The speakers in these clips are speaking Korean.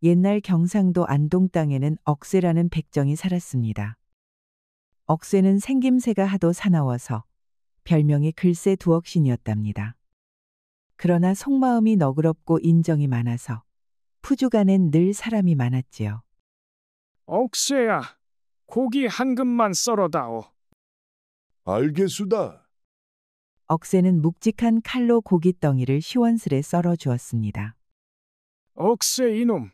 옛날 경상도 안동 땅에는 억새라는 백정이 살았습니다. 억새는 생김새가 하도 사나워서 별명이 글쎄 두억신이었답니다. 그러나 속마음이 너그럽고 인정이 많아서 푸주간엔 늘 사람이 많았지요. 억새야, 고기 한 금만 썰어다오. 알겠수다. 억새는 묵직한 칼로 고깃덩이를 시원스레 썰어 주었습니다. 억새 이놈,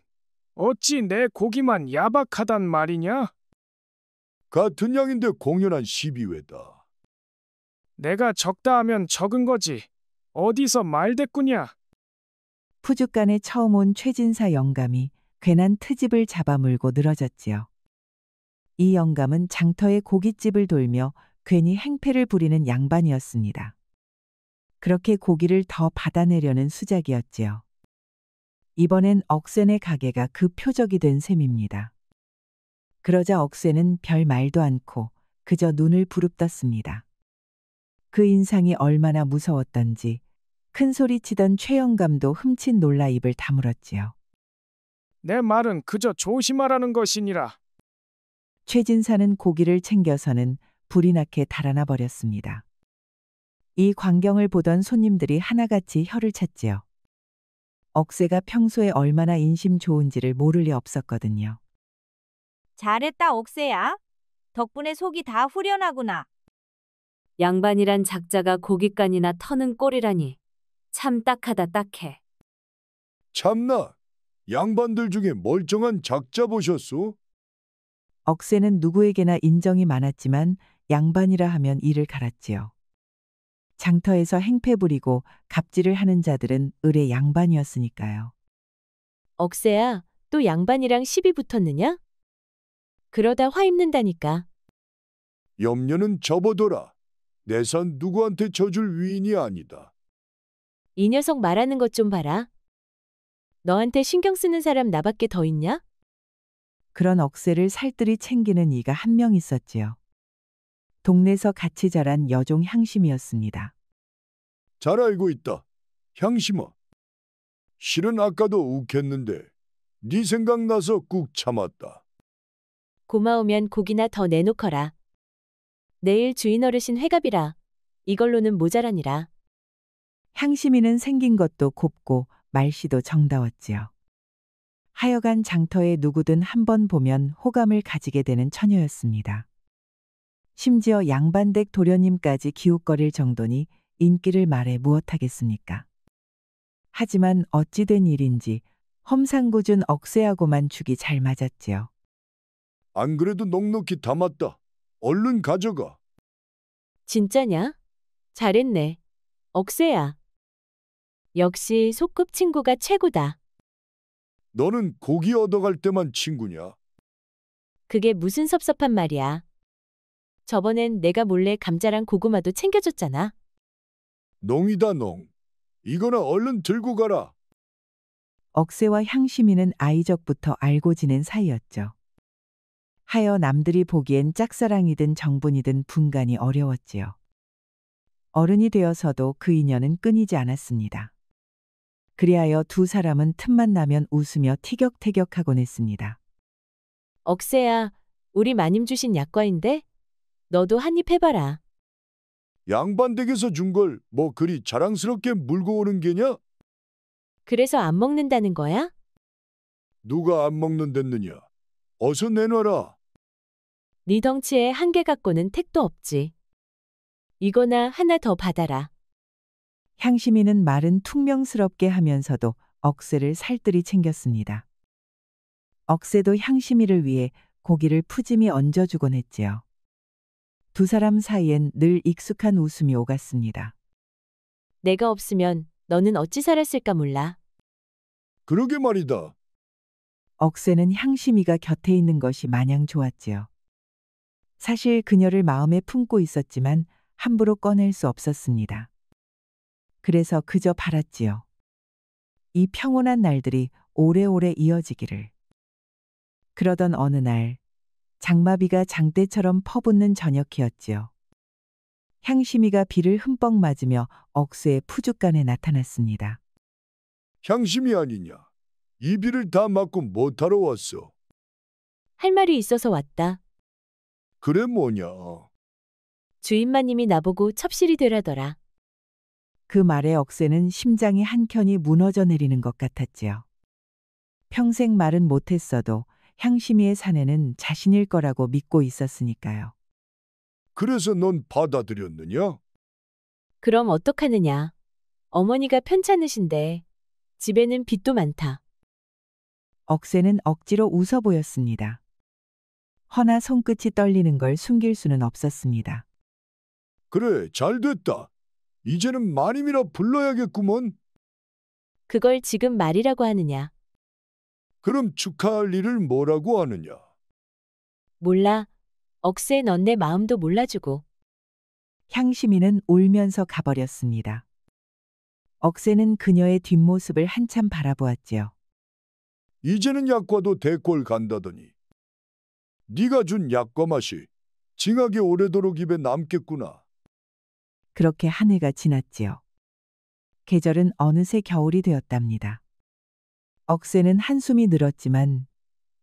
어찌 내 고기만 야박하단 말이냐? 같은 양인데 공연한 12회다. 내가 적다 하면 적은 거지. 어디서 말대꾸냐? 푸주간에 처음 온 최진사 영감이 괜한 트집을 잡아물고 늘어졌지요. 이 영감은 장터의 고깃집을 돌며 괜히 행패를 부리는 양반이었습니다. 그렇게 고기를 더 받아내려는 수작이었지요. 이번엔 억새네 가게가 그 표적이 된 셈입니다. 그러자 억새는 별 말도 않고 그저 눈을 부릅떴습니다. 그 인상이 얼마나 무서웠던지 큰 소리 치던 최 영감도 흠칫 놀라 입을 다물었지요. 내 말은 그저 조심하라는 것이니라. 최진사는 고기를 챙겨서는 불이 나게 달아나 버렸습니다. 이 광경을 보던 손님들이 하나같이 혀를 찼지요. 억새가 평소에 얼마나 인심 좋은지를 모를 리 없었거든요. 잘했다, 억새야. 덕분에 속이 다 후련하구나. 양반이란 작자가 고깃간이나 터는 꼴이라니. 참 딱하다 딱해. 참나, 양반들 중에 멀쩡한 작자 보셨소? 억새는 누구에게나 인정이 많았지만 양반이라 하면 이를 갈았지요. 장터에서 행패 부리고 갑질을 하는 자들은 을의 양반이었으니까요. 억새야, 또 양반이랑 시비 붙었느냐? 그러다 화 입는다니까. 염려는 접어둬라. 내 산 누구한테 져줄 위인이 아니다. 이 녀석 말하는 것 좀 봐라. 너한테 신경 쓰는 사람 나밖에 더 있냐? 그런 억새를 살뜰히 챙기는 이가 한 명 있었지요. 동네에서 같이 자란 여종 향심이었습니다. 잘 알고 있다. 향심아. 실은 아까도 욱했는데 네 생각나서 꾹 참았다. 고마우면 고기나 더 내놓거라. 내일 주인 어르신 회갑이라. 이걸로는 모자라니라. 향심이는 생긴 것도 곱고 말씨도 정다웠지요. 하여간 장터에 누구든 한 번 보면 호감을 가지게 되는 처녀였습니다. 심지어 양반댁 도련님까지 기웃거릴 정도니 인기를 말해 무엇하겠습니까? 하지만 어찌 된 일인지 험상궂은 억새하고만 죽이 잘 맞았지요. 안 그래도 넉넉히 담았다. 얼른 가져가. 진짜냐? 잘했네. 억새야. 역시 소꿉 친구가 최고다. 너는 고기 얻어갈 때만 친구냐? 그게 무슨 섭섭한 말이야. 저번엔 내가 몰래 감자랑 고구마도 챙겨줬잖아. 농이다 농. 이거나 얼른 들고 가라. 억새와 향심이는 아이적부터 알고 지낸 사이였죠. 하여 남들이 보기엔 짝사랑이든 정분이든 분간이 어려웠지요. 어른이 되어서도 그 인연은 끊이지 않았습니다. 그리하여 두 사람은 틈만 나면 웃으며 티격태격하곤 했습니다. 억새야, 우리 마님 주신 약과인데? 너도 한 입 해봐라. 양반댁에서 준 걸 뭐 그리 자랑스럽게 물고 오는 게냐? 그래서 안 먹는다는 거야? 누가 안 먹는댔느냐? 어서 내놔라. 네 덩치에 한 개 갖고는 택도 없지. 이거나 하나 더 받아라. 향심이는 말은 퉁명스럽게 하면서도 억새를 살뜰히 챙겼습니다. 억새도 향심이를 위해 고기를 푸짐히 얹어주곤 했지요. 두 사람 사이엔 늘 익숙한 웃음이 오갔습니다. 내가 없으면 너는 어찌 살았을까 몰라. 그러게 말이다. 억새는 향심이가 곁에 있는 것이 마냥 좋았지요. 사실 그녀를 마음에 품고 있었지만 함부로 꺼낼 수 없었습니다. 그래서 그저 바랐지요. 이 평온한 날들이 오래오래 이어지기를. 그러던 어느 날 장마비가 장대처럼 퍼붓는 저녁이었지요. 향심이가 비를 흠뻑 맞으며 억새의 푸주간에 나타났습니다. 향심이 아니냐? 이 비를 다 맞고 못하러 왔어. 할 말이 있어서 왔다. 그래 뭐냐? 주인마님이 나보고 첩실이 되라더라. 그 말에 억새는 심장이 한켠이 무너져 내리는 것 같았지요. 평생 말은 못했어도 향심이의 사내는 자신일 거라고 믿고 있었으니까요. 그래서 넌 받아들였느냐? 그럼 어떡하느냐. 어머니가 편찮으신데 집에는 빚도 많다. 억새는 억지로 웃어 보였습니다. 허나 손끝이 떨리는 걸 숨길 수는 없었습니다. 그래, 잘 됐다. 이제는 마님이라 불러야겠구먼. 그걸 지금 말이라고 하느냐. 그럼 축하할 일을 뭐라고 하느냐? 몰라. 억새 넌 내 마음도 몰라주고. 향심이는 울면서 가버렸습니다. 억새는 그녀의 뒷모습을 한참 바라보았지요. 이제는 약과도 대꼴 간다더니 네가 준 약과 맛이 징하게 오래도록 입에 남겠구나. 그렇게 한 해가 지났지요. 계절은 어느새 겨울이 되었답니다. 억새는 한숨이 늘었지만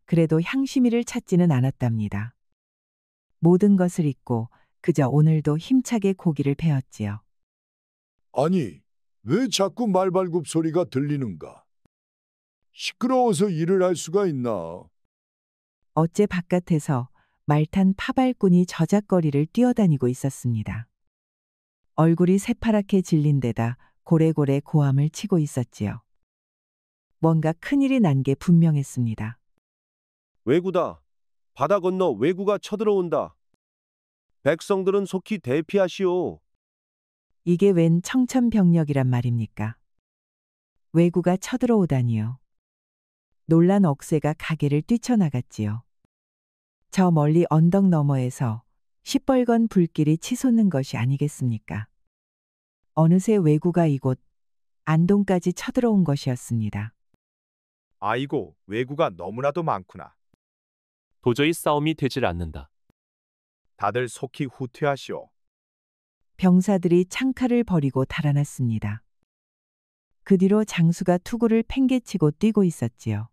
그래도 향심이를 찾지는 않았답니다. 모든 것을 잊고 그저 오늘도 힘차게 고기를 베었지요. 아니, 왜 자꾸 말발굽 소리가 들리는가? 시끄러워서 일을 할 수가 있나? 어째 바깥에서 말탄 파발꾼이 저작거리를 뛰어다니고 있었습니다. 얼굴이 새파랗게 질린 데다 고래고래 고함을 치고 있었지요. 뭔가 큰일이 난 게 분명했습니다. 왜구다. 바다 건너 왜구가 쳐들어온다. 백성들은 속히 대피하시오. 이게 웬 청천벽력이란 말입니까? 왜구가 쳐들어오다니요. 놀란 억새가 가게를 뛰쳐나갔지요. 저 멀리 언덕 너머에서 시뻘건 불길이 치솟는 것이 아니겠습니까? 어느새 왜구가 이곳 안동까지 쳐들어온 것이었습니다. 아이고, 왜구가 너무나도 많구나. 도저히 싸움이 되질 않는다. 다들 속히 후퇴하시오. 병사들이 창칼을 버리고 달아났습니다. 그 뒤로 장수가 투구를 팽개치고 뛰고 있었지요.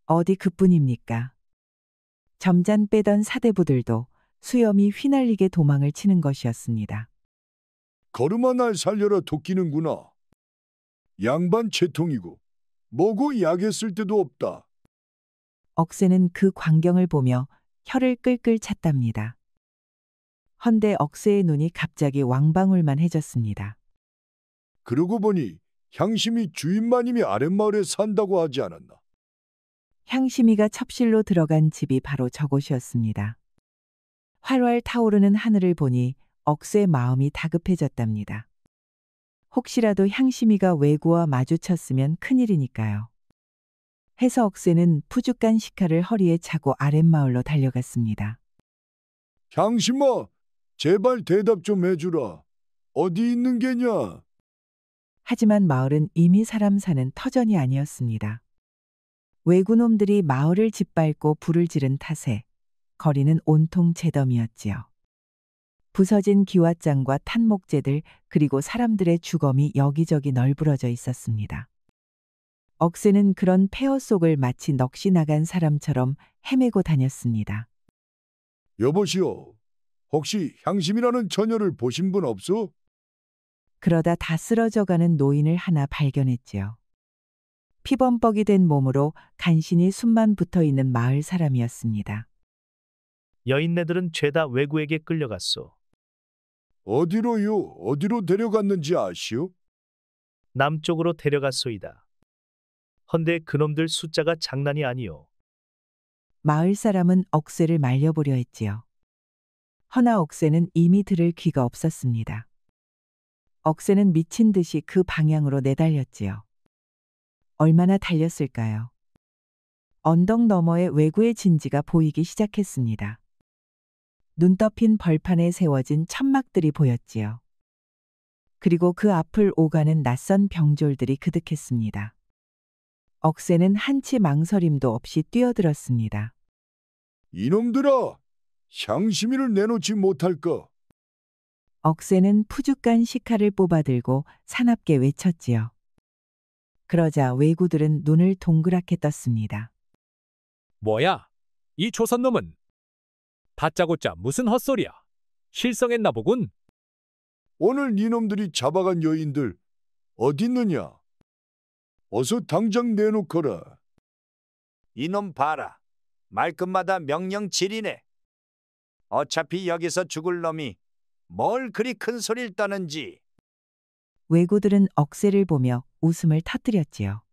어디 그뿐입니까? 점잔 빼던 사대부들도 수염이 휘날리게 도망을 치는 것이었습니다. 걸음아 날 살려라 도끼는구나. 양반 채통이고 뭐고 약에 쓸 데도 없다. 억새는 그 광경을 보며 혀를 끌끌 찼답니다. 헌데 억새의 눈이 갑자기 왕방울만해졌습니다. 그러고 보니 향심이 주인마님이 아랫마을에 산다고 하지 않았나? 향심이가 첩실로 들어간 집이 바로 저곳이었습니다. 활활 타오르는 하늘을 보니 억새의 마음이 다급해졌답니다. 혹시라도 향심이가 왜구와 마주쳤으면 큰일이니까요. 해서 억새는 푸죽간 시카를 허리에 차고 아랫마을로 달려갔습니다. 향심아, 제발 대답 좀 해주라. 어디 있는 게냐? 하지만 마을은 이미 사람 사는 터전이 아니었습니다. 왜구놈들이 마을을 짓밟고 불을 지른 탓에 거리는 온통 재덤이었지요. 부서진 기왓장과 탄목재들 그리고 사람들의 주검이 여기저기 널브러져 있었습니다. 억새는 그런 폐허 속을 마치 넋이 나간 사람처럼 헤매고 다녔습니다. 여보시오, 혹시 향심이라는 처녀를 보신 분 없소? 그러다 다 쓰러져가는 노인을 하나 발견했지요. 피범벅이 된 몸으로 간신히 숨만 붙어있는 마을 사람이었습니다. 여인네들은 죄다 왜구에게 끌려갔소. 어디로요? 어디로 데려갔는지 아시오? 남쪽으로 데려갔소이다. 헌데 그놈들 숫자가 장난이 아니오. 마을 사람은 억새를 말려보려 했지요. 허나 억새는 이미 들을 귀가 없었습니다. 억새는 미친 듯이 그 방향으로 내달렸지요. 얼마나 달렸을까요? 언덕 너머에 왜구의 진지가 보이기 시작했습니다. 눈 덮인 벌판에 세워진 천막들이 보였지요. 그리고 그 앞을 오가는 낯선 병졸들이 그득했습니다. 억새는 한치 망설임도 없이 뛰어들었습니다. 이놈들아, 향심이를 내놓지 못할까? 억새는 푸죽간 시카를 뽑아들고 사납게 외쳤지요. 그러자 왜구들은 눈을 동그랗게 떴습니다. 뭐야? 이 조선놈은 다짜고짜 무슨 헛소리야? 실성했나 보군. 오늘 니놈들이 잡아간 여인들 어딨느냐? 어서 당장 내놓거라. 이놈 봐라. 말끝마다 명령질이네. 어차피 여기서 죽을 놈이 뭘 그리 큰 소리를 떠는지. 왜구들은 억새를 보며 웃음을 터뜨렸지요.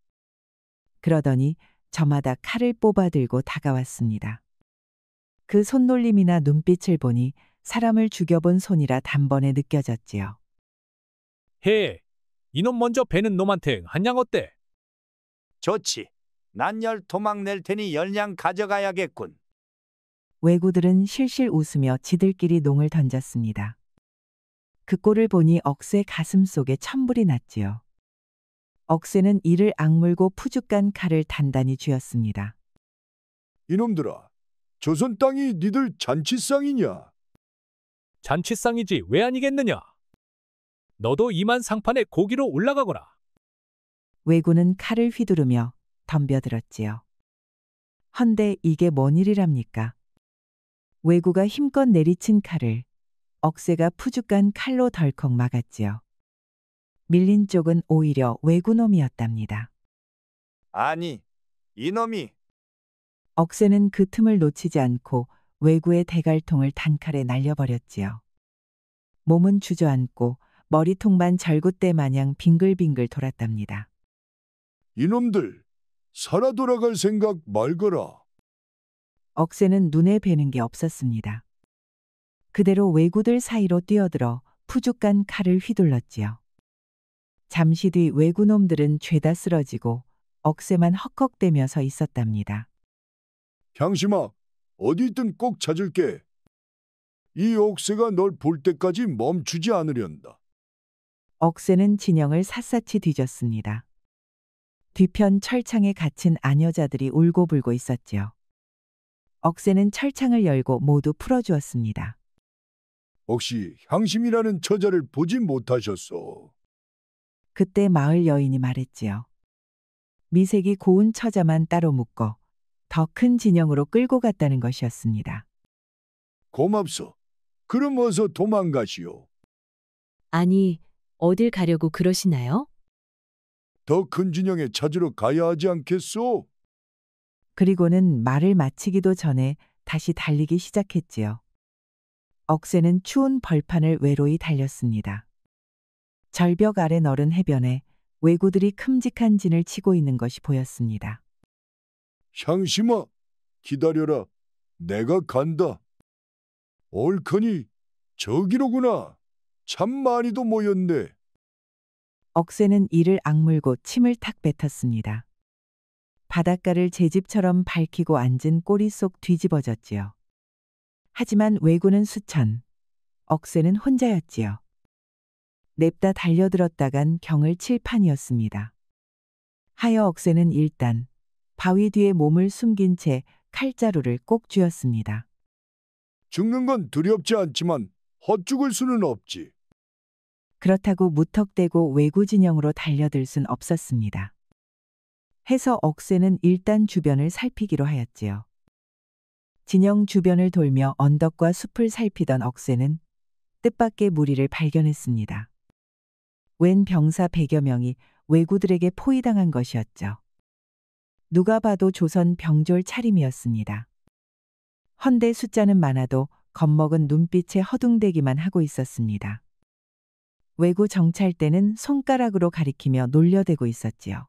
그러더니 저마다 칼을 뽑아 들고 다가왔습니다. 그 손놀림이나 눈빛을 보니 사람을 죽여본 손이라 단번에 느껴졌지요. 해, 이놈 먼저 베는 놈한테 한 양 어때? 좋지. 난 10토막 낼 테니 10냥 가져가야겠군. 왜구들은 실실 웃으며 지들끼리 농을 던졌습니다. 그 꼴을 보니 억새 가슴속에 천불이 났지요. 억새는 이를 악물고 푸죽간 칼을 단단히 쥐었습니다. 이놈들아, 조선 땅이 니들 잔치상이냐? 잔치상이지 왜 아니겠느냐? 너도 이만 상판에 고기로 올라가거라. 왜구는 칼을 휘두르며 덤벼들었지요. 헌데 이게 뭔 일이랍니까? 왜구가 힘껏 내리친 칼을 억새가 푸죽간 칼로 덜컥 막았지요. 밀린 쪽은 오히려 왜구놈이었답니다. 아니, 이놈이. 억새는 그 틈을 놓치지 않고 왜구의 대갈통을 단칼에 날려버렸지요. 몸은 주저앉고 머리통만 절구대 마냥 빙글빙글 돌았답니다. 이놈들 살아 돌아갈 생각 말거라. 억새는 눈에 뵈는 게 없었습니다. 그대로 왜구들 사이로 뛰어들어 푸죽간 칼을 휘둘렀지요. 잠시 뒤 왜구놈들은 죄다 쓰러지고 억새만 헉헉대며 서 있었답니다. 향심아, 어디 있든 꼭 찾을게. 이 억새가 널 볼 때까지 멈추지 않으련다. 억새는 진영을 샅샅이 뒤졌습니다. 뒤편 철창에 갇힌 아녀자들이 울고불고 있었지요. 억새는 철창을 열고 모두 풀어주었습니다. 혹시 향심이라는 처자를 보지 못하셨소? 그때 마을 여인이 말했지요. 미색이 고운 처자만 따로 묶어 더 큰 진영으로 끌고 갔다는 것이었습니다. 고맙소. 그럼 어서 도망가시오. 아니, 어딜 가려고 그러시나요? 더 큰 진영에 찾으러 가야 하지 않겠소? 그리고는 말을 마치기도 전에 다시 달리기 시작했지요. 억새는 추운 벌판을 외로이 달렸습니다. 절벽 아래 너른 해변에 왜구들이 큼직한 진을 치고 있는 것이 보였습니다. 향심아, 기다려라. 내가 간다. 옳거니 저기로구나. 참 많이도 모였네. 억새는 이를 악물고 침을 탁 뱉었습니다. 바닷가를 제 집처럼 밝히고 앉은 꼬리 속 뒤집어졌지요. 하지만 왜구는 수천, 억새는 혼자였지요. 냅다 달려들었다간 경을 칠 판이었습니다. 하여 억새는 일단 바위 뒤에 몸을 숨긴 채 칼자루를 꼭 쥐었습니다. 죽는 건 두렵지 않지만 헛죽을 수는 없지. 그렇다고 무턱대고 왜구 진영으로 달려들 순 없었습니다. 해서 억새는 일단 주변을 살피기로 하였지요. 진영 주변을 돌며 언덕과 숲을 살피던 억새는 뜻밖의 무리를 발견했습니다. 웬 병사 100여 명이 왜구들에게 포위당한 것이었죠. 누가 봐도 조선 병졸 차림이었습니다. 헌데 숫자는 많아도 겁먹은 눈빛에 허둥대기만 하고 있었습니다. 왜구 정찰대는 손가락으로 가리키며 놀려대고 있었지요.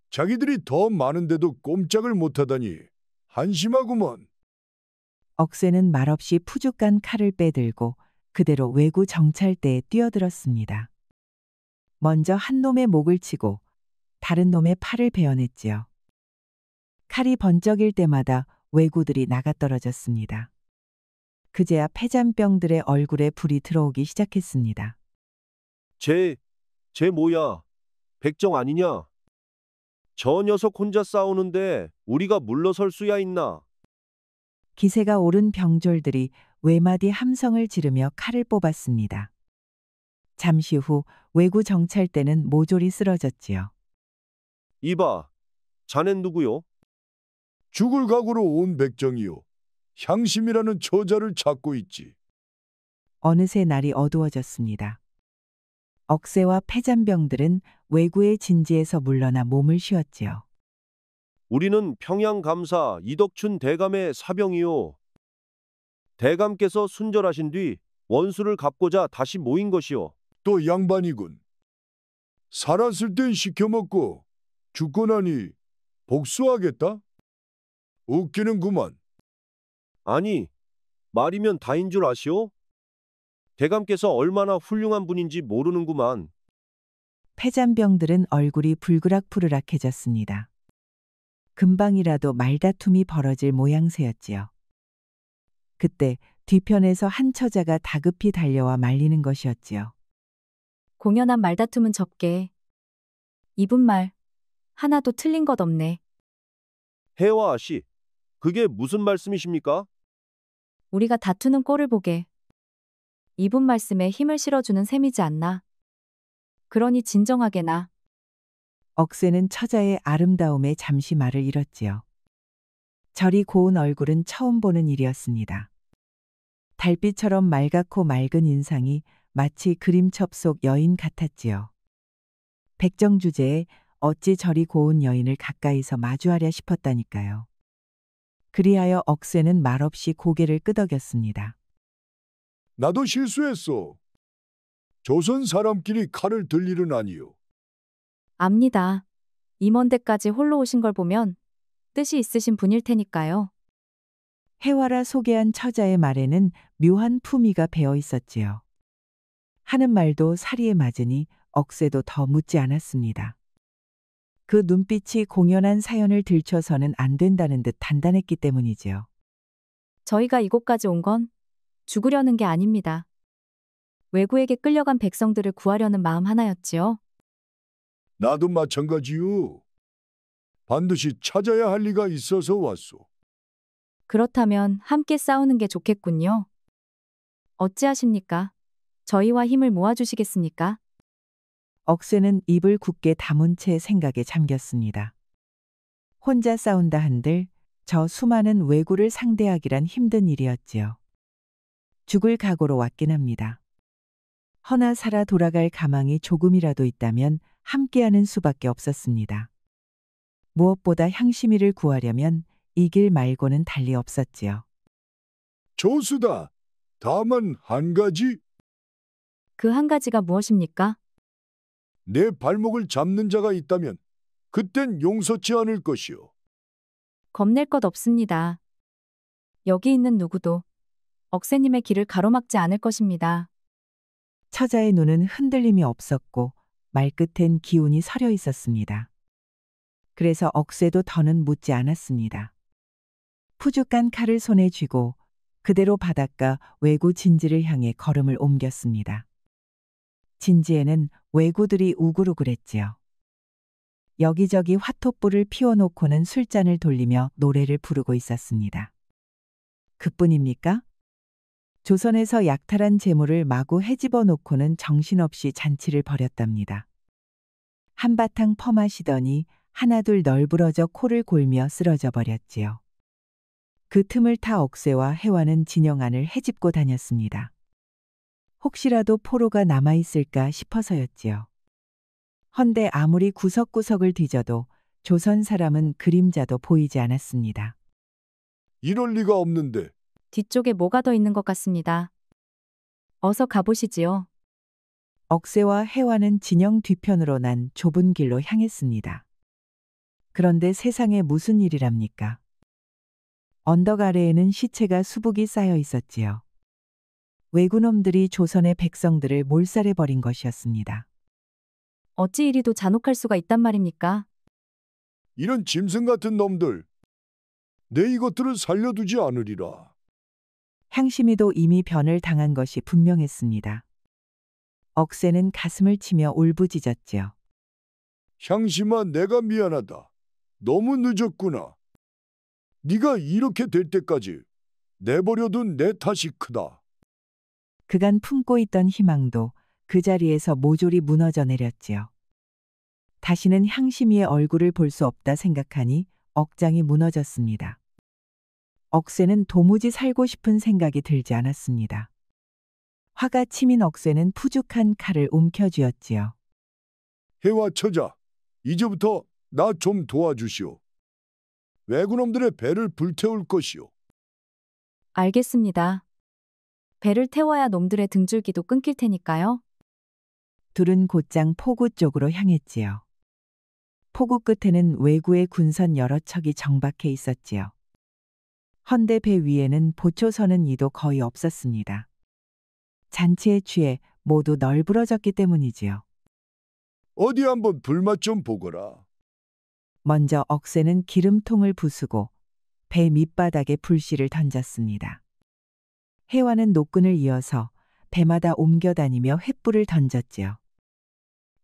자기들이 더 많은데도 꼼짝을 못하다니 한심하구먼. 억새는 말없이 푸죽간 칼을 빼들고 그대로 왜구 정찰대에 뛰어들었습니다. 먼저 한 놈의 목을 치고 다른 놈의 팔을 베어냈지요. 칼이 번쩍일 때마다 왜구들이 나가떨어졌습니다. 그제야 폐잔병들의 얼굴에 불이 들어오기 시작했습니다. 쟤 뭐야? 백정 아니냐? 저 녀석 혼자 싸우는데 우리가 물러설 수야 있나? 기세가 오른 병졸들이 외마디 함성을 지르며 칼을 뽑았습니다. 잠시 후 왜구 정찰대는 모조리 쓰러졌지요. 이봐, 자넨 누구요? 죽을 각오로 온 백정이요. 향심이라는 처자를 찾고 있지. 어느새 날이 어두워졌습니다. 억새와 폐잔병들은 왜구의 진지에서 물러나 몸을 쉬었지요. 우리는 평양감사 이덕춘 대감의 사병이요. 대감께서 순절하신 뒤 원수를 갚고자 다시 모인 것이요. 또 양반이군. 살았을 땐 시켜먹고 죽고 나니 복수하겠다? 웃기는구만. 아니, 말이면 다인 줄 아시오? 대감께서 얼마나 훌륭한 분인지 모르는구만. 폐잔병들은 얼굴이 불그락푸르락해졌습니다. 금방이라도 말다툼이 벌어질 모양새였지요. 그때 뒤편에서 한 처자가 다급히 달려와 말리는 것이었지요. 공연한 말다툼은 접게. 이분 말 하나도 틀린 것 없네. 혜화 씨, 그게 무슨 말씀이십니까? 우리가 다투는 꼴을 보게. 이분 말씀에 힘을 실어주는 셈이지 않나. 그러니 진정하게나. 억새는 처자의 아름다움에 잠시 말을 잃었지요. 저리 고운 얼굴은 처음 보는 일이었습니다. 달빛처럼 맑고 맑은 인상이 마치 그림첩 속 여인 같았지요. 백정 주제에 어찌 저리 고운 여인을 가까이서 마주하랴 싶었다니까요. 그리하여 억새는 말없이 고개를 끄덕였습니다. 나도 실수했어. 조선 사람끼리 칼을 들 일은 아니요. 압니다. 임원 댁까지 홀로 오신 걸 보면 뜻이 있으신 분일 테니까요. 해와라 소개한 처자의 말에는 묘한 품위가 배어 있었지요. 하는 말도 사리에 맞으니 억새도 더 묻지 않았습니다. 그 눈빛이 공연한 사연을 들춰서는 안 된다는 듯 단단했기 때문이지요. 저희가 이곳까지 온 건 죽으려는 게 아닙니다. 왜구에게 끌려간 백성들을 구하려는 마음 하나였지요. 나도 마찬가지요. 반드시 찾아야 할 리가 있어서 왔소. 그렇다면 함께 싸우는 게 좋겠군요. 어찌하십니까? 저희와 힘을 모아주시겠습니까? 억새는 입을 굳게 다문 채 생각에 잠겼습니다. 혼자 싸운다 한들 저 수많은 왜구를 상대하기란 힘든 일이었지요. 죽을 각오로 왔긴 합니다. 허나 살아 돌아갈 가망이 조금이라도 있다면 함께하는 수밖에 없었습니다. 무엇보다 향심이를 구하려면 이 길 말고는 달리 없었지요. 조수다. 다만 한 가지. 그 한 가지가 무엇입니까? 내 발목을 잡는 자가 있다면 그땐 용서치 않을 것이요. 겁낼 것 없습니다. 여기 있는 누구도 억새님의 길을 가로막지 않을 것입니다. 처자의 눈은 흔들림이 없었고 말끝엔 기운이 서려 있었습니다. 그래서 억새도 더는 묻지 않았습니다. 푸죽한 칼을 손에 쥐고 그대로 바닷가 왜구 진지를 향해 걸음을 옮겼습니다. 진지에는 왜구들이 우글우글했지요. 여기저기 화토불을 피워놓고는 술잔을 돌리며 노래를 부르고 있었습니다. 그뿐입니까? 조선에서 약탈한 재물을 마구 헤집어 놓고는 정신없이 잔치를 벌였답니다. 한바탕 퍼마시더니 하나둘 널브러져 코를 골며 쓰러져 버렸지요. 그 틈을 타 억새와 해와는 진영 안을 헤집고 다녔습니다. 혹시라도 포로가 남아있을까 싶어서였지요. 헌데 아무리 구석구석을 뒤져도 조선 사람은 그림자도 보이지 않았습니다. 이럴 리가 없는데. 뒤쪽에 뭐가 더 있는 것 같습니다. 어서 가보시지요. 억새와 해와는 진영 뒤편으로 난 좁은 길로 향했습니다. 그런데 세상에 무슨 일이랍니까? 언덕 아래에는 시체가 수북이 쌓여 있었지요. 왜구놈들이 조선의 백성들을 몰살해버린 것이었습니다. 어찌 이리도 잔혹할 수가 있단 말입니까? 이런 짐승 같은 놈들. 내 이것들을 살려두지 않으리라. 향심이도 이미 변을 당한 것이 분명했습니다. 억새는 가슴을 치며 울부짖었지요. 향심아, 내가 미안하다. 너무 늦었구나. 네가 이렇게 될 때까지 내버려둔 내 탓이 크다. 그간 품고 있던 희망도 그 자리에서 모조리 무너져 내렸지요. 다시는 향심이의 얼굴을 볼 수 없다 생각하니 억장이 무너졌습니다. 억새는 도무지 살고 싶은 생각이 들지 않았습니다. 화가 치민 억새는 푸죽한 칼을 움켜쥐었지요. 해와 처자, 이제부터 나 좀 도와주시오. 왜구놈들의 배를 불태울 것이오. 알겠습니다. 배를 태워야 놈들의 등줄기도 끊길 테니까요. 둘은 곧장 포구 쪽으로 향했지요. 포구 끝에는 왜구의 군선 여러 척이 정박해 있었지요. 헌데 배 위에는 보초 서는 이도 거의 없었습니다. 잔치에 취해 모두 널브러졌기 때문이지요. 어디 한번 불맛 좀 보거라. 먼저 억새는 기름통을 부수고 배 밑바닥에 불씨를 던졌습니다. 해와는 노끈을 이어서 배마다 옮겨다니며 횃불을 던졌지요.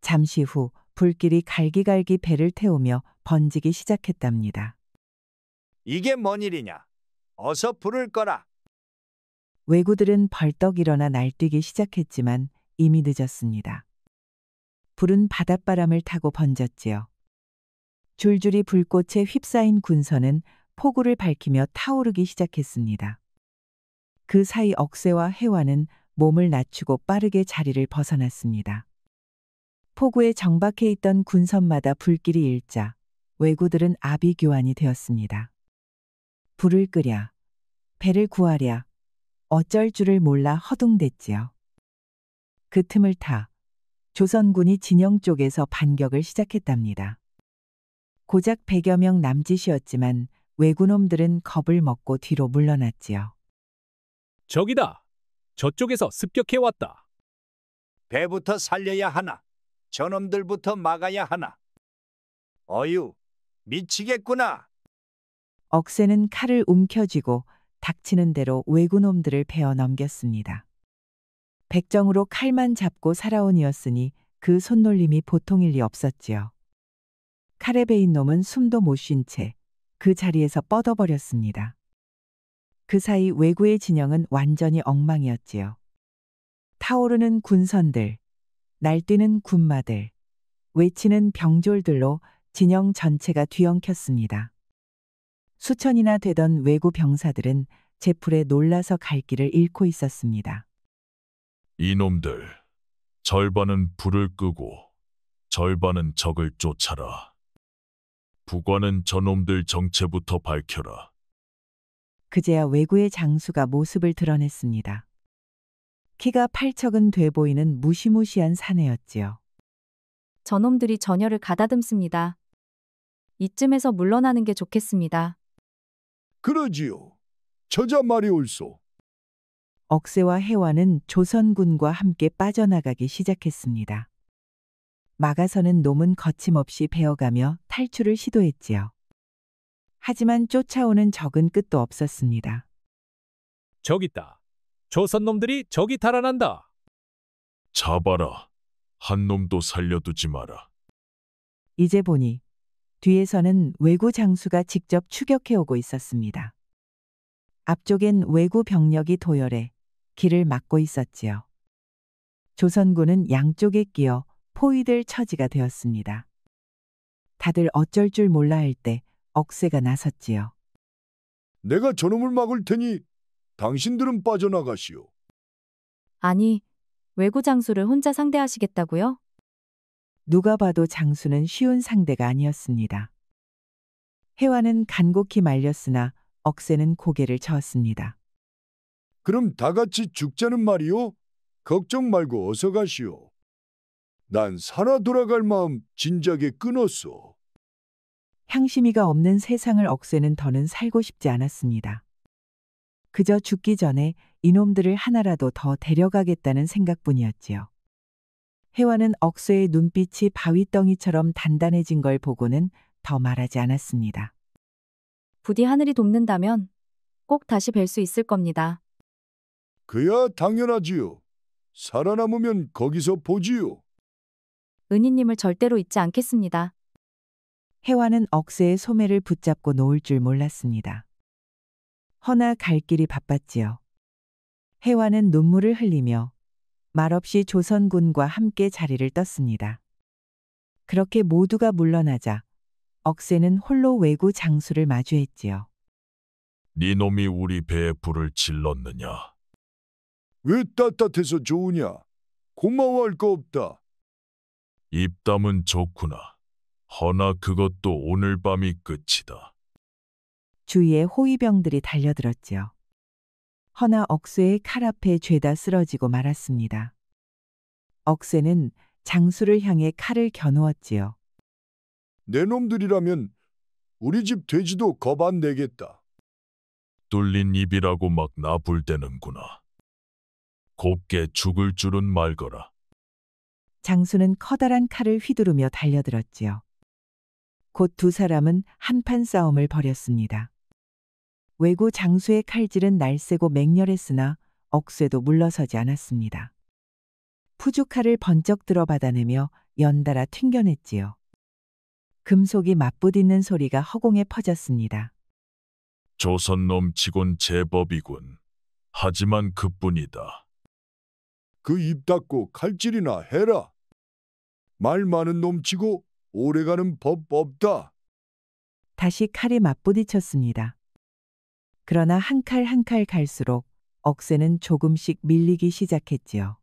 잠시 후 불길이 갈기갈기 배를 태우며 번지기 시작했답니다. 이게 뭔 일이냐? 어서 불을 꺼라. 왜구들은 벌떡 일어나 날뛰기 시작했지만 이미 늦었습니다. 불은 바닷바람을 타고 번졌지요. 줄줄이 불꽃에 휩싸인 군선은 포구를 밝히며 타오르기 시작했습니다. 그 사이 억새와 해와는 몸을 낮추고 빠르게 자리를 벗어났습니다. 포구에 정박해 있던 군선마다 불길이 일자 왜구들은 아비규환이 되었습니다. 불을 끄랴, 배를 구하랴, 어쩔 줄을 몰라 허둥댔지요. 그 틈을 타 조선군이 진영 쪽에서 반격을 시작했답니다. 고작 100여 명 남짓이었지만 왜구놈들은 겁을 먹고 뒤로 물러났지요. 저기다. 저쪽에서 습격해 왔다. 배부터 살려야 하나? 저놈들부터 막아야 하나? 어휴, 미치겠구나. 억새는 칼을 움켜쥐고 닥치는 대로 왜구놈들을 베어 넘겼습니다. 백정으로 칼만 잡고 살아온 이였으니 그 손놀림이 보통일 리 없었지요. 칼에 베인 놈은 숨도 못 쉰 채 그 자리에서 뻗어버렸습니다. 그 사이 왜구의 진영은 완전히 엉망이었지요. 타오르는 군선들, 날뛰는 군마들, 외치는 병졸들로 진영 전체가 뒤엉켰습니다. 수천이나 되던 왜구 병사들은 제풀에 놀라서 갈 길을 잃고 있었습니다. 이놈들, 절반은 불을 끄고 절반은 적을 쫓아라. 부관은 저놈들 정체부터 밝혀라. 그제야 왜구의 장수가 모습을 드러냈습니다. 키가 8척은 돼 보이는 무시무시한 사내였지요. 저놈들이 전열을 가다듬습니다. 이쯤에서 물러나는 게 좋겠습니다. 그러지요. 처자 말이 옳소. 억새와 해와는 조선군과 함께 빠져나가기 시작했습니다. 막아서는 놈은 거침없이 베어가며 탈출을 시도했지요. 하지만 쫓아오는 적은 끝도 없었습니다. 저기 있다. 조선놈들이 저기 달아난다. 잡아라. 한 놈도 살려두지 마라. 이제 보니 뒤에서는 왜구 장수가 직접 추격해 오고 있었습니다. 앞쪽엔 왜구 병력이 도열해 길을 막고 있었지요. 조선군은 양쪽에 끼어 포위될 처지가 되었습니다. 다들 어쩔 줄 몰라 할 때 억새가 나섰지요. 내가 저놈을 막을 테니 당신들은 빠져나가시오. 아니, 왜구 장수를 혼자 상대하시겠다고요? 누가 봐도 장수는 쉬운 상대가 아니었습니다. 해와는 간곡히 말렸으나 억새는 고개를 저었습니다. 그럼 다 같이 죽자는 말이오? 걱정 말고 어서 가시오. 난 살아 돌아갈 마음 진작에 끊었소. 향심이가 없는 세상을 억새는 더는 살고 싶지 않았습니다. 그저 죽기 전에 이놈들을 하나라도 더 데려가겠다는 생각뿐이었지요. 해와는 억새의 눈빛이 바위덩이처럼 단단해진 걸 보고는 더 말하지 않았습니다. 부디 하늘이 돕는다면 꼭 다시 뵐 수 있을 겁니다. 그야 당연하지요. 살아남으면 거기서 보지요. 은희님을 절대로 잊지 않겠습니다. 해와는 억새의 소매를 붙잡고 놓을 줄 몰랐습니다. 허나 갈 길이 바빴지요. 해와는 눈물을 흘리며 말없이 조선군과 함께 자리를 떴습니다. 그렇게 모두가 물러나자 억새는 홀로 외구 장수를 마주했지요. 네 놈이 우리 배에 불을 질렀느냐? 왜 따뜻해서 좋으냐? 고마워할 거 없다. 입담은 좋구나. 허나 그것도 오늘 밤이 끝이다. 주위에 호위병들이 달려들었지요. 허나 억새의 칼 앞에 죄다 쓰러지고 말았습니다. 억새는 장수를 향해 칼을 겨누었지요. 내 놈들이라면 우리 집 돼지도 겁 안 내겠다. 뚫린 입이라고 막 나불대는구나. 곱게 죽을 줄은 말거라. 장수는 커다란 칼을 휘두르며 달려들었지요. 곧 두 사람은 한판 싸움을 벌였습니다. 외구 장수의 칼질은 날쌔고 맹렬했으나 억새도 물러서지 않았습니다. 푸주칼을 번쩍 들어 받아내며 연달아 튕겨냈지요. 금속이 맞부딪는 소리가 허공에 퍼졌습니다. 조선놈 치곤 제법이군. 하지만 그뿐이다. 그 입 닫고 칼질이나 해라. 말 많은 놈 치고 오래가는 법 없다. 다시 칼이 맞부딪혔습니다. 그러나 한 칼 한 칼 갈수록 억새는 조금씩 밀리기 시작했지요.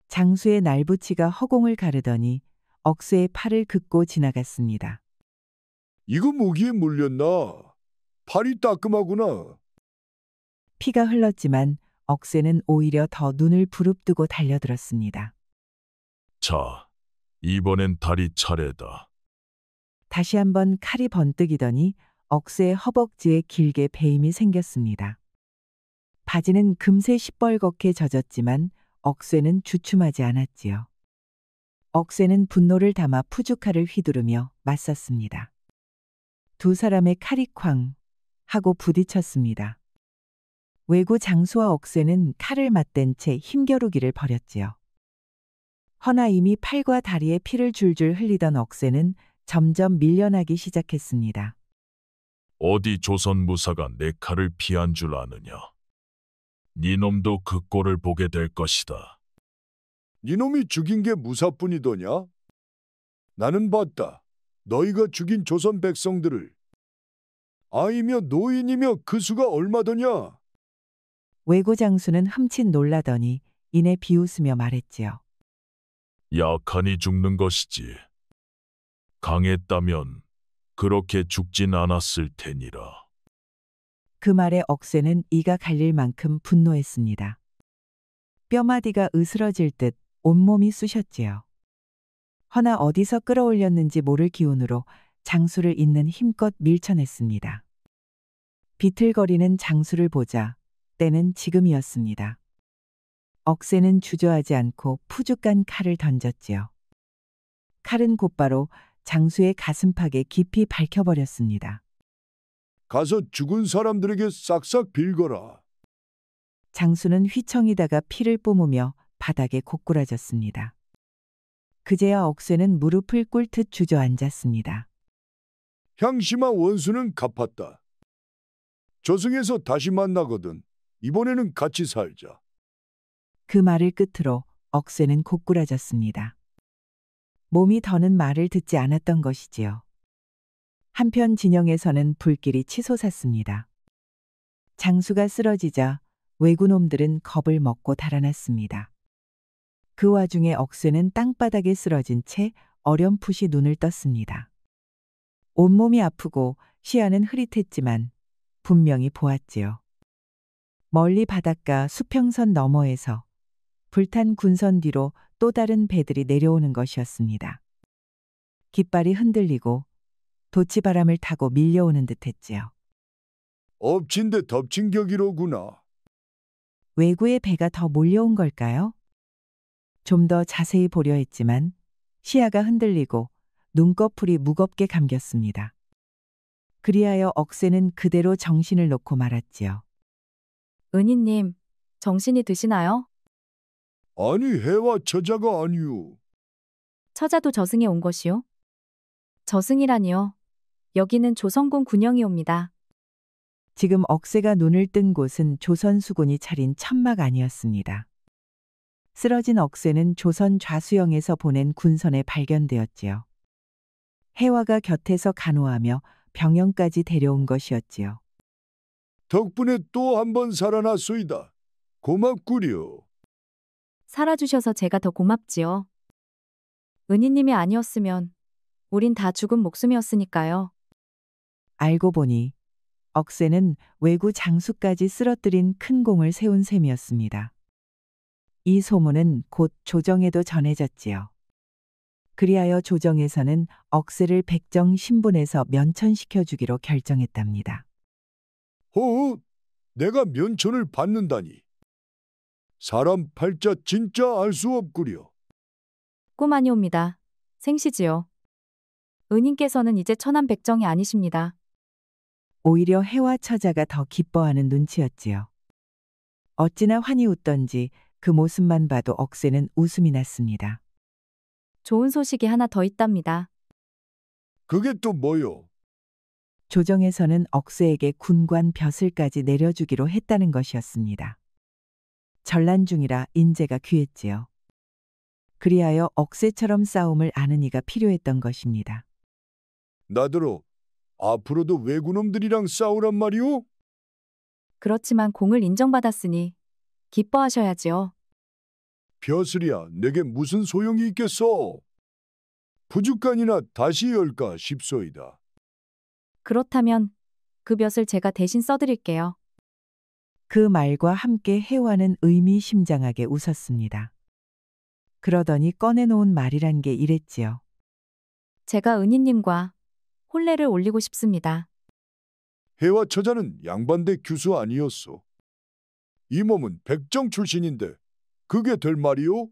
장수의 날부치가 허공을 가르더니 억새의 팔을 긋고 지나갔습니다. 이거 모기에 물렸나? 팔이 따끔하구나. 피가 흘렀지만 억새는 오히려 더 눈을 부릅뜨고 달려들었습니다. 자, 이번엔 다리 차례다. 다시 한번 칼이 번뜩이더니 억새의 허벅지에 길게 배임이 생겼습니다. 바지는 금세 시뻘겋게 젖었지만 억새는 주춤하지 않았지요. 억새는 분노를 담아 푸주칼을 휘두르며 맞섰습니다. 두 사람의 칼이 쾅 하고 부딪혔습니다. 외구 장수와 억새는 칼을 맞댄 채 힘겨루기를 벌였지요. 허나 이미 팔과 다리에 피를 줄줄 흘리던 억새는 점점 밀려나기 시작했습니다. 어디 조선 무사가 내 칼을 피한 줄 아느냐? 네 놈도 그 꼴을 보게 될 것이다. 네 놈이 죽인 게 무사뿐이더냐? 나는 봤다. 너희가 죽인 조선 백성들을. 아이며 노인이며 그 수가 얼마더냐? 외구 장수는 흠칫 놀라더니 이내 비웃으며 말했지요. 약하니 죽는 것이지. 강했다면 그렇게 죽진 않았을 테니라. 그 말에 억새는 이가 갈릴 만큼 분노했습니다. 뼈마디가 으스러질 듯 온몸이 쑤셨지요. 허나 어디서 끌어올렸는지 모를 기운으로 장수를 잇는 힘껏 밀쳐냈습니다. 비틀거리는 장수를 보자 때는 지금이었습니다. 억새는 주저하지 않고 푸죽간 칼을 던졌지요. 칼은 곧바로 장수의 가슴팍에 깊이 박혀버렸습니다. 가서 죽은 사람들에게 싹싹 빌거라. 장수는 휘청이다가 피를 뿜으며 바닥에 고꾸라졌습니다. 그제야 억새는 무릎을 꿇듯 주저앉았습니다. 향심한 원수는 갚았다. 저승에서 다시 만나거든. 이번에는 같이 살자. 그 말을 끝으로 억새는 고꾸라졌습니다. 몸이 더는 말을 듣지 않았던 것이지요. 한편 진영에서는 불길이 치솟았습니다. 장수가 쓰러지자 왜구놈들은 겁을 먹고 달아났습니다. 그 와중에 억새는 땅바닥에 쓰러진 채 어렴풋이 눈을 떴습니다. 온몸이 아프고 시야는 흐릿했지만 분명히 보았지요. 멀리 바닷가 수평선 너머에서 불탄 군선 뒤로 또 다른 배들이 내려오는 것이었습니다. 깃발이 흔들리고 도치바람을 타고 밀려오는 듯했지요. 엎친 데 덮친 격이로구나. 외구의 배가 더 몰려온 걸까요? 좀 더 자세히 보려 했지만 시야가 흔들리고 눈꺼풀이 무겁게 감겼습니다. 그리하여 억새는 그대로 정신을 놓고 말았지요. 은희님, 정신이 드시나요? 아니 해와 처자가 아니오. 처자도 저승에 온 것이요? 저승이라니요. 여기는 조선군 군영이옵니다. 지금 억새가 눈을 뜬 곳은 조선 수군이 차린 천막 아니었습니다. 쓰러진 억새는 조선 좌수영에서 보낸 군선에 발견되었지요. 해와가 곁에서 간호하며 병영까지 데려온 것이었지요. 덕분에 또 한 번 살아났소이다. 고맙구려. 살아주셔서 제가 더 고맙지요. 은희님이 아니었으면 우린 다 죽은 목숨이었으니까요. 알고 보니 억새는 왜구 장수까지 쓰러뜨린 큰 공을 세운 셈이었습니다. 이 소문은 곧 조정에도 전해졌지요. 그리하여 조정에서는 억새를 백정 신분에서 면천시켜 주기로 결정했답니다. 허, 내가 면천을 받는다니. 사람 팔자 진짜 알 수 없구려. 꿈 아니옵니다. 생시지요. 은인께서는 이제 천안백정이 아니십니다. 오히려 해와 처자가 더 기뻐하는 눈치였지요. 어찌나 환히 웃던지 그 모습만 봐도 억새는 웃음이 났습니다. 좋은 소식이 하나 더 있답니다. 그게 또 뭐요? 조정에서는 억새에게 군관 벼슬까지 내려주기로 했다는 것이었습니다. 전란 중이라 인재가 귀했지요. 그리하여 억새처럼 싸움을 아는 이가 필요했던 것입니다. 나더러 앞으로도 왜구놈들이랑 싸우란 말이오? 그렇지만 공을 인정받았으니 기뻐하셔야지요. 벼슬이야 내게 무슨 소용이 있겠어? 부죽간이나 다시 열까 싶소이다. 그렇다면 그 볕을 제가 대신 써드릴게요. 그 말과 함께 해와는 의미심장하게 웃었습니다. 그러더니 꺼내놓은 말이란 게 이랬지요. 제가 은희님과 혼례를 올리고 싶습니다. 해와 처자는 양반대 규수 아니었소. 이 몸은 백정 출신인데 그게 될 말이오?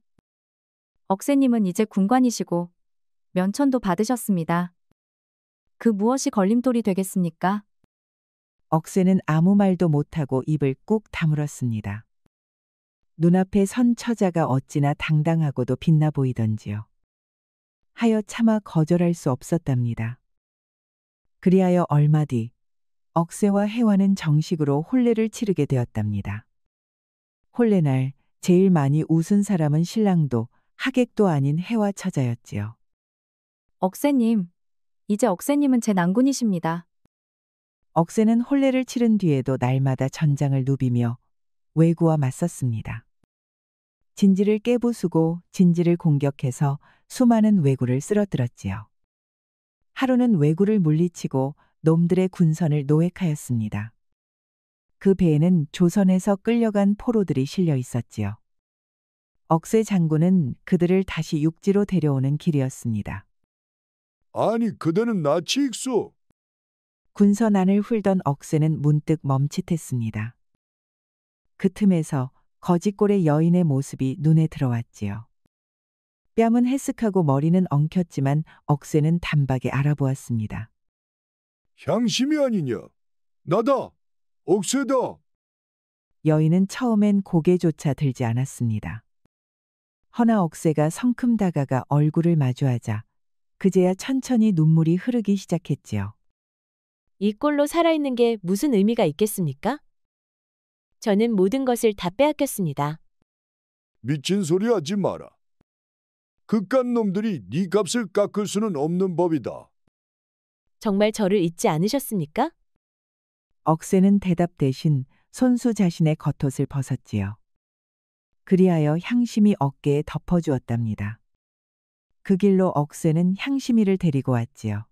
억새님은 이제 군관이시고 면천도 받으셨습니다. 그 무엇이 걸림돌이 되겠습니까? 억새는 아무 말도 못하고 입을 꾹 다물었습니다. 눈앞에 선 처자가 어찌나 당당하고도 빛나 보이던지요. 하여 차마 거절할 수 없었답니다. 그리하여 얼마 뒤 억새와 해와는 정식으로 혼례를 치르게 되었답니다. 혼례날 제일 많이 웃은 사람은 신랑도 하객도 아닌 해와 처자였지요. 억새님, 이제 억새님은 제 낭군이십니다. 억새는 혼례를 치른 뒤에도 날마다 전장을 누비며 왜구와 맞섰습니다. 진지를 깨부수고 진지를 공격해서 수많은 왜구를 쓰러뜨렸지요. 하루는 왜구를 물리치고 놈들의 군선을 노획하였습니다. 그 배에는 조선에서 끌려간 포로들이 실려 있었지요. 억새 장군은 그들을 다시 육지로 데려오는 길이었습니다. 아니 그대는 낯이 익소. 군선 안을 훑던 억새는 문득 멈칫했습니다. 그 틈에서 거짓골의 여인의 모습이 눈에 들어왔지요. 뺨은 해쓱하고 머리는 엉켰지만 억새는 단박에 알아보았습니다. 향심이 아니냐? 나다. 억새다. 여인은 처음엔 고개조차 들지 않았습니다. 허나 억새가 성큼 다가가 얼굴을 마주하자 그제야 천천히 눈물이 흐르기 시작했지요. 이 꼴로 살아있는 게 무슨 의미가 있겠습니까? 저는 모든 것을 다 빼앗겼습니다. 미친 소리 하지 마라. 그깟 놈들이 네 값을 깎을 수는 없는 법이다. 정말 저를 잊지 않으셨습니까? 억새는 대답 대신 손수 자신의 겉옷을 벗었지요. 그리하여 향심이 어깨에 덮어주었답니다. 그 길로 억새는 향심이를 데리고 왔지요.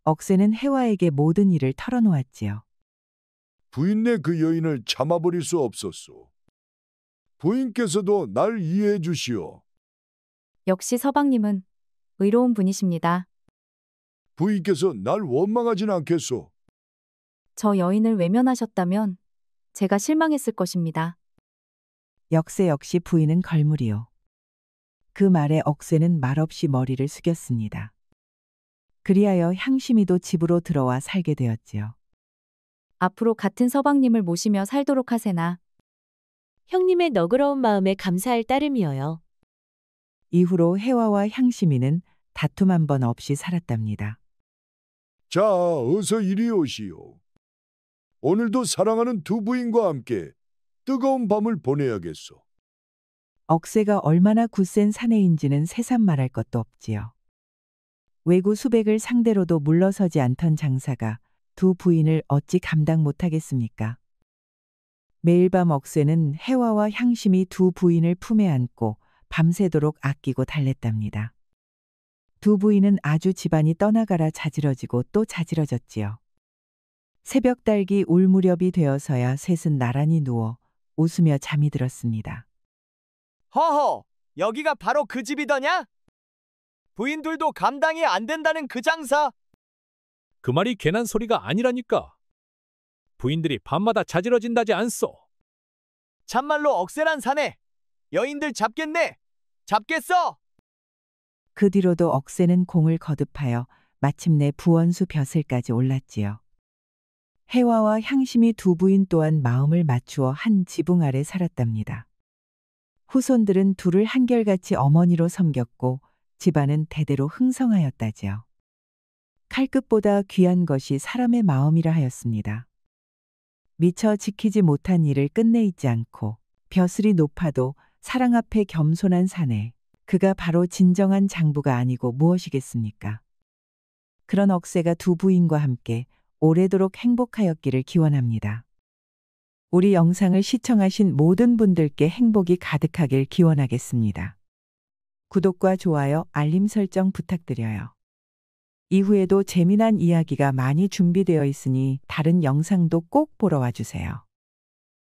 억새는 해와에게 모든 일을 털어놓았지요. 부인네 그 여인을 참아버릴 수 없었소. 부인께서도 날 이해해 주시오. 역시 서방님은 의로운 분이십니다. 부인께서 날 원망하진 않겠소. 저 여인을 외면하셨다면 제가 실망했을 것입니다. 역세 역시 부인은 걸물이요. 그 말에 억새는 말없이 머리를 숙였습니다. 그리하여 향심이도 집으로 들어와 살게 되었지요. 앞으로 같은 서방님을 모시며 살도록 하세나. 형님의 너그러운 마음에 감사할 따름이어요. 이후로 해와와 향심이는 다툼 한 번 없이 살았답니다. 자, 어서 이리 오시오. 오늘도 사랑하는 두 부인과 함께 뜨거운 밤을 보내야겠소. 억새가 얼마나 굳센 사내인지는 새삼 말할 것도 없지요. 외구 수백을 상대로도 물러서지 않던 장사가 두 부인을 어찌 감당 못하겠습니까? 매일 밤 억새는 해화와 향심이 두 부인을 품에 안고 밤새도록 아끼고 달랬답니다. 두 부인은 아주 집안이 떠나가라 자지러지고 또 자지러졌지요. 새벽 달기 울 무렵이 되어서야 셋은 나란히 누워 웃으며 잠이 들었습니다. 허허, 여기가 바로 그 집이더냐? 부인들도 감당이 안 된다는 그 장사. 그 말이 괜한 소리가 아니라니까. 부인들이 밤마다 자지러진다지 않소. 참말로 억세란 사내. 여인들 잡겠네. 잡겠어. 그 뒤로도 억새는 공을 거듭하여 마침내 부원수 벼슬까지 올랐지요. 해화와 향심이 두 부인 또한 마음을 맞추어 한 지붕 아래 살았답니다. 후손들은 둘을 한결같이 어머니로 섬겼고 집안은 대대로 흥성하였다지요. 칼끝보다 귀한 것이 사람의 마음이라 하였습니다. 미처 지키지 못한 일을 끝내 잊지 않고 벼슬이 높아도 사랑 앞에 겸손한 사내, 그가 바로 진정한 장부가 아니고 무엇이겠습니까? 그런 억새가 두 부인과 함께 오래도록 행복하였기를 기원합니다. 우리 영상을 시청하신 모든 분들께 행복이 가득하길 기원하겠습니다. 구독과 좋아요, 알림 설정 부탁드려요. 이후에도 재미난 이야기가 많이 준비되어 있으니 다른 영상도 꼭 보러 와주세요.